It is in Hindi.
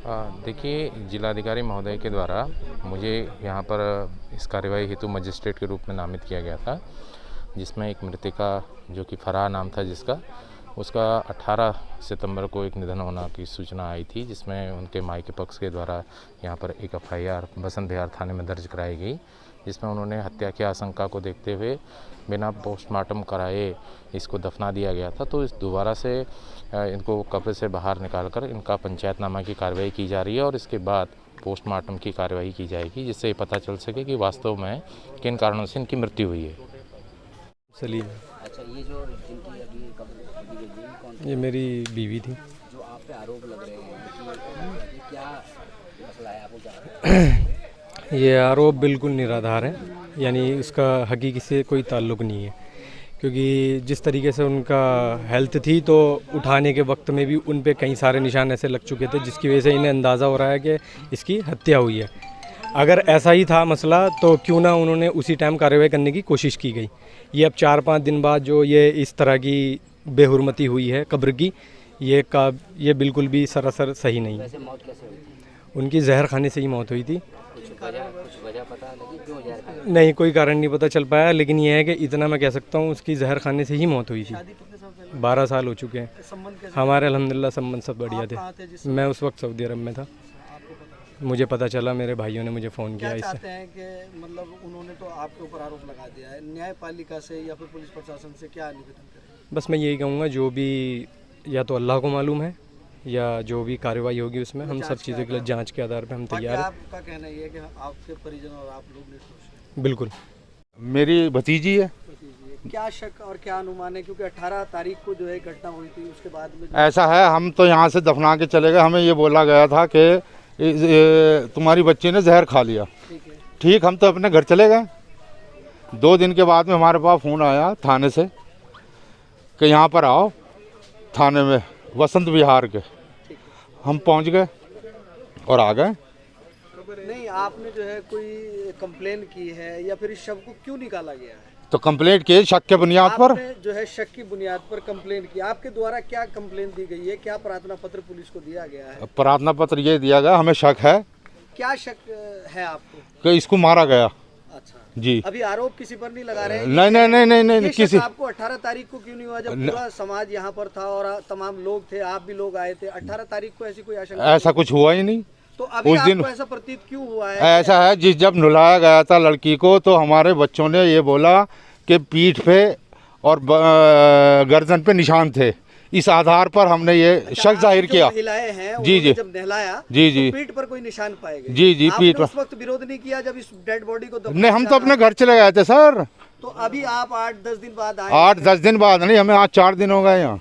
देखिए, जिलाधिकारी महोदय के द्वारा मुझे यहाँ पर इस कार्यवाही हेतु मजिस्ट्रेट के रूप में नामित किया गया था, जिसमें एक मृतका जो कि फराह नाम था जिसका, उसका 18 सितंबर को एक निधन होने की सूचना आई थी, जिसमें उनके मायके पक्ष के द्वारा यहाँ पर एक एफआईआर बसंत विहार थाने में दर्ज कराई गई, जिसमें उन्होंने हत्या की आशंका को देखते हुए बिना पोस्टमार्टम कराए इसको दफना दिया गया था। तो इस दोबारा से इनको कब्र से बाहर निकालकर इनका पंचायतनामा की कार्रवाई की जा रही है और इसके बाद पोस्टमार्टम की कार्रवाई की जाएगी, जिससे ये पता चल सके कि वास्तव में किन कारणों से इनकी मृत्यु हुई है। सलीम। अच्छा, ये जो जिनकी अभी कब्र दी गई है कौन? ये मेरी बीवी थी। जो आप पे आरोप लग रहे हैं कि क्या मसला है, आपको क्या? ये आरोप बिल्कुल निराधार है, यानी उसका हकीकी से कोई ताल्लुक़ नहीं है, क्योंकि जिस तरीके से उनका हेल्थ थी तो उठाने के वक्त में भी उन पे कई सारे निशान ऐसे लग चुके थे, जिसकी वजह से इन्हें अंदाज़ा हो रहा है कि इसकी हत्या हुई है। अगर ऐसा ही था मसला तो क्यों ना उन्होंने उसी टाइम कार्रवाई करने की कोशिश की गई। ये अब 4-5 दिन बाद जो ये इस तरह की बेहुरमती हुई है कब्र की, ये बिल्कुल भी सरासर सही नहीं है। वैसे मौत कैसे हुई थी? उनकी जहर खाने से ही मौत हुई थी। कुछ वजह पता लगी क्यों जहर खाया? नहीं, कोई कारण नहीं पता चल पाया, लेकिन यह है कि इतना मैं कह सकता हूँ उसकी जहर खाने से ही मौत हुई थी। 12 साल हो चुके हैं हमारे, अल्हम्दुलिल्लाह संबंध सब बढ़िया थे। मैं उस वक्त सऊदी अरब में था, मुझे पता चला, मेरे भाइयों ने मुझे फ़ोन किया। क्या चाहते हैं कि मतलब उन्होंने तो आपके ऊपर आरोप लगा दिया है, न्यायपालिका से या फिर पुलिस प्रशासन से क्या निवेदन करें? बस मैं यही कहूँगा, जो भी या तो अल्लाह को मालूम है या जो भी कार्रवाई होगी उसमें हम सब चीज़ों के लिए जांच के आधार पर हम तैयार हैं। आपका कहना ये है कि आपके परिजन और आप लोग निर्दोष हैं? बिल्कुल। मेरी भतीजी है। क्या शक और क्या अनुमान है, क्योंकि 18 तारीख को जो है घटना हुई थी, उसके बाद में ऐसा है, हम तो यहाँ से दफना के चले गए, हमें ये बोला गया था कि तुम्हारी बच्ची ने जहर खा लिया। ठीक, हम तो अपने घर चले गए। 2 दिन के बाद में हमारे पास फ़ोन आया थाने से कि यहाँ पर आओ, थाने में बसंत विहार के। हम पहुँच गए और आ गए। नहीं, आपने जो है कोई कंप्लेन की है या फिर इस शव को क्यों निकाला गया है? तो कंप्लेंट किए शक के बुनियाद पर। आपने जो है शक की बुनियाद पर कंप्लेन की, आपके द्वारा क्या कंप्लेन दी गई है, क्या प्रार्थना पत्र पुलिस को दिया गया है? प्रार्थना पत्र ये दिया गया, हमें शक है। क्या शक है आपको? कि इसको मारा गया। अच्छा जी। अभी आरोप किसी पर नहीं लगा रहे हैं? नहीं, किसी आपको 18 तारीख को क्यों नहीं हुआ, जब पूरा समाज यहाँ पर था और तमाम लोग थे, आप भी लोग आए थे? 18 तारीख को ऐसी कोई आशंका? ऐसा कुछ हुआ ही नहीं। तो अभी उस दिन आपको ऐसा प्रतीत क्यों हुआ है? ऐसा है, जब नुलाया गया था लड़की को तो हमारे बच्चों ने ये बोला कि पीठ पे और गर्दन पे निशान थे। इस आधार पर हमने ये शक जाहिर किया। महिलाएं हैं, जी, जब नहलाया जी, तो पीठ पर कोई निशान पाए गए? जी, पीठ पर। उस वक्त विरोध नहीं किया जब इस डेड बॉडी को? नहीं, हम तो अपने घर चले गए थे सर। तो अभी आप 8-10 दिन बाद आए? 8-10 दिन बाद नहीं, हमें आज 4 दिन हो गए यहाँ।